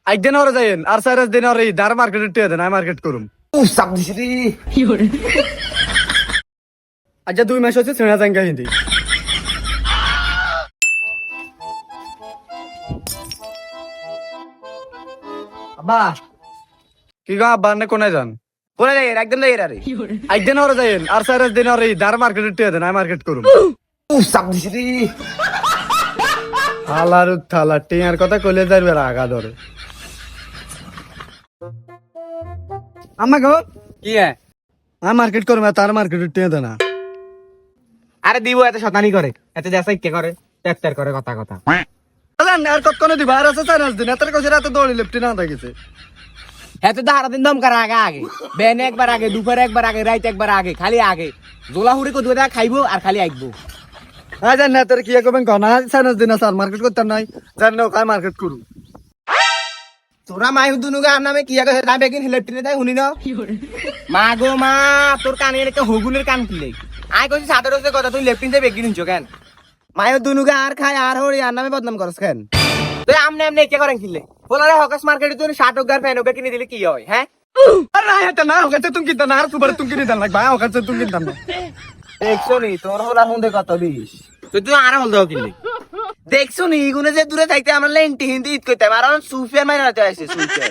একদিন ওরা যাইন আর 4 দিন ওরা দার মার্কেটে টিয়া দেন, আমি মার্কেট করুম। চাপ দিছি রে। আচ্ছা 2 মাস হচ্ছে ছেড়া জাঙ্গা হিন্দি। আব্বা কি গো আব্বা নে কোনায় যান? কোনে যাই একদম যাই রে। একদিন ওরা যাইন আর 4 দিন ওরা দার মার্কেটে টিয়া দেন, আমি মার্কেট করুম। চাপ দিছি রে। থালার থালা টিয়ার কথা কইলে যাইবে আগা ধরে। আম্মা গো কি হ্যাঁ? আমি মার্কেট করুম, তার মার্কেটে টিয়া দেনা। আরে দিব এত শতানি করে, এত দেশাই কে করে, ত্যাক্তার করে কথা কথা। আর কতক্ষণে দিবা? আর আছে 4 দিন, এত কইছে রাতে দৌড়ি লেপটি না থাকিছে। হ্যাঁ তো সারা দিন দম করা আগে আগে, বেন একবার আগে, দুপুর একবার আগে, রাত একবার আগে, খালি আগে জোলাহুড়ি কো দুটা খাইবো আর খালি আইবো। হ্যাঁ জান না তোর কি করবেন কনা? 4 দিন আছে আর মার্কেট করতাম নাই, জান না কাই মার্কেট করু। তোরা মাই দুনুগা নামে কি আগে দাম বেগিন হেলেটিনে তাই শুনি না। মা গো মা, তোর কানে একটা হগুনের কান খুলে আই কইছি সাদর হচ্ছে কথা, তুই লেফটিন যে বেগিন শুনছো কেন? মায়ের দুনুগা আর খায় আর হরি আর নামে বদনাম করছ কেন? তুই আমনে আমনে কে করেন কিনলে বলারে হকাস মার্কেটে তুই 60 গার ফ্যান ওকে কিনে দিলে কি হয়? হ্যাঁ আর না এটা না ওখানে তুমি কিনতা না, আর সুপার তুমি কিনে দেন লাগবে, ওখানে তুমি কিনতাম না। দেখছো নি তোর হলা হুন্দে কত দিস তুই তুই আর হল দাও কিনলে। দেখছো নি ইগুনে যে দূরে থাকতে আমরা লেন্টি হিন্দি ঈদ করতে আর সুফিয়ার মাইনা রাতে আসছে সুফিয়ার।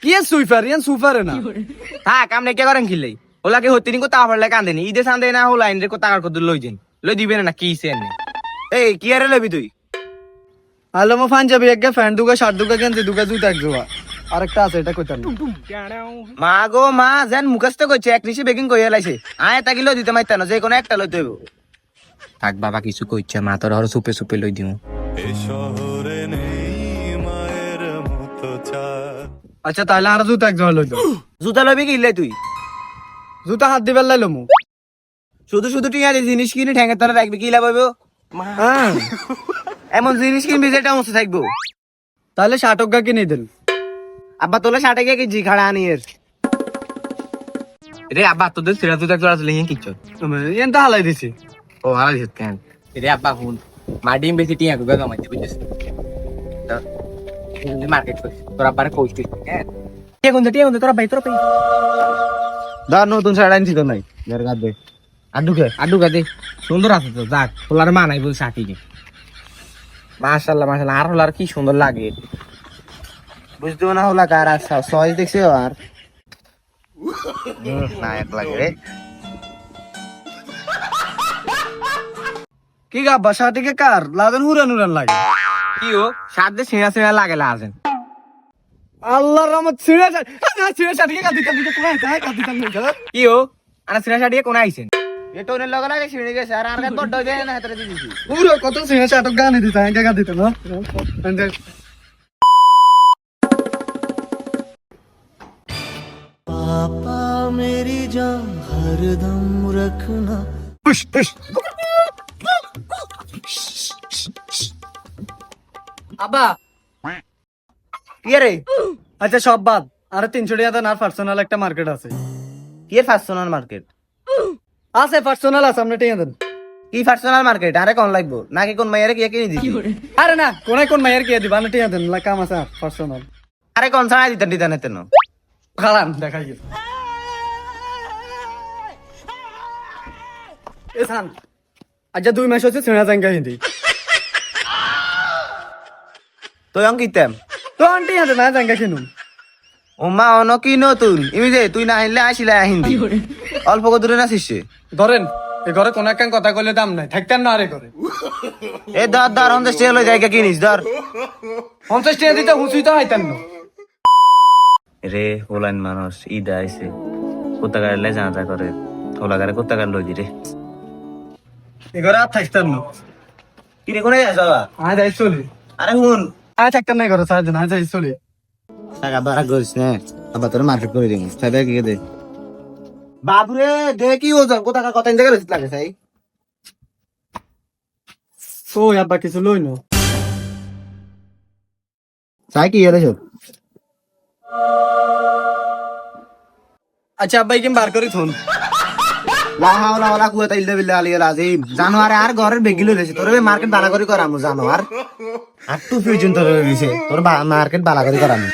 কি সুইফার ইয়ান সুফারে না থাক আমনে কে করেন কিনলে ওলাকে হতিনি কো তা ফড়লে কান্দেনি ঈদে সান্দে না হলা ইনরে কো টাকার কত লই যেন লই দিবে না কি সেন। এই কি আরে লবি তুই? আলো মো পাঞ্জাবি এক ফ্যান দুগা শার্ট দুগা গেঞ্জি দুগা জুতা এক জোড়া, আরেকটা আছে এটা কইতাম না। মা গো মা যেন মুখস্থ করছে এক নিশে বেকিং কইয়া লাইছে আয় তাকি লই দিতে মাইতা না যে কোনো একটা লই দেব। থাক বাবা কিছু কইছে মা তোর হর সুপে সুপে লই দিমু। এই শহরে নেই মায়ের মতো চাঁদ। আচ্ছা তাহলে আর জুতা এক জোড়া লই দাও। জুতা লবি কিনলে তুই? জুতা হাত দিবেল লাইলো মু। শুধু শুধু টিয়া জিনিস কিনে ঠ্যাঙ্গে তোরা রাখবি কি লাভ হইব? হ্যাঁ এমন জিনিস কিনবি যেটা মস্ত থাকবো। তাহলে শার্ট গা কিনে দেন। আব্বা তোলে 60 গিয়ে কেজি খাড়া আনিয়ের রে আব্বা তোদের সিরা জুতা জোড়া চলে কিচ্ছু ইয়ান তা হালাই দিছি। ও হারা দিস কেন রে আব্বা হুন মাডিম বেশি টিয়া গুগা জমাইতে বুঝছিস মার্কেট করছিস তোর আব্বার কইছিস হ্যাঁ টিয়া গুনতে তোরা ভাই তোরা ভাই দা নতুন শার্ট আনছি তো নাই এর গাদ দে। আডুকা দে সুন্দর আছে তো যাক পোলার মা নাই বল সাকিকে মাশাআল্লাহ মাশাআল্লাহ আর হলার কি সুন্দর লাগে বুঝতে না হলা কার আচ্ছা সহজ দেখছো আর না এক লাগে রে কি গা বাসা থেকে কার লাগান হুরান হুরান লাগে। কি ও সাথে ছেঁড়া ছেঁড়া লাগে লাজেন আল্লাহর রহমত ছিড়া শার্ট না ছিড়া শার্ট কে গাদি কাদি কোন আছে গাদি কাদি না। কি ও আনা ছেঁড়া শাড়িয়ে কোন আইছেন এ টোনের লগা লাগে ছিঁড়ে গেছে আর আর বড় দেয় না হাতে দিছি পুরো কত ছিড়া শার্ট গানে দিতা একা গাদি তো না। पापा मेरी जान हरदम रखना। পুশ পুশ আবা কি রে আচ্ছা সব বাদ আর 300 টাকা দেন আর পার্সোনাল একটা মার্কেট আছে। কি পার্সোনাল মার্কেট আছে পার্সোনাল আছে আপনি টাকা দেন। কি পার্সোনাল মার্কেট আরে কোন লাগবো নাকি কোন মাইয়ারে কি কিনে দিছি আরে না কোন মায়ের কে দিবা না টাকা দেন কাম আছে পার্সোনাল। আরে কোন ছাড়া দিতেন দিতেন এতেন খালাম দেখাই গেছে এসান। আচ্ছা 2 মাস হচ্ছে ছেড়া জাঙ্গা হিন্দি তো অঙ্কিতাম তো আন্টি হাতে না জাঙ্গা কিনুম। ওমা অন কি নতুন ইমি যে তুই না আইলে আসিলা হিন্দি অল্প দূরে না শিষ্যে ধরেন এ ঘরে কোন একখান কথা কইলে দাম নাই থাকতেন না আরে ঘরে। এ ধর ধর অন্ধ স্টেল হয়ে জায়গা কিনিস ধর 50 টাকা দিতে হুঁচুই তো হাইতেন না। রে হোলাইন মানুষ ঈদ আইছে কোথাকার লে জানা করে হোলাগারে কোথাকার লই দি রে এ ঘরে আর থাকতেন না। কি রে কোনে যাস বাবা আজ যাই চলি আরে হুন আজ থাকতেন না ঘরে সারা দিন আজ যাই চলি। টাকা বাড়া করিস না আবার তোর মার্কেট করে দিন সাইডে কি দে বাবুরে দে কি ও যা কোথাকার কথা জায়গা রসিদ লাগে সাই ও আব্বা কিছু লই না। সাই কি এর সব আচ্ছা আব্বাই কেম বার করি থন লা হাওলা ওয়ালা কুয়াতা ইল্লা বিল্লাহ আলিয়াল আজিম জানোয়ার আর ঘরের বেগি লই লেছে তোর মার্কেট বালা করে করামু জানোয়ার আর টু পর্যন্ত রয়ে দিছে তোর মার্কেট বালা করে করামু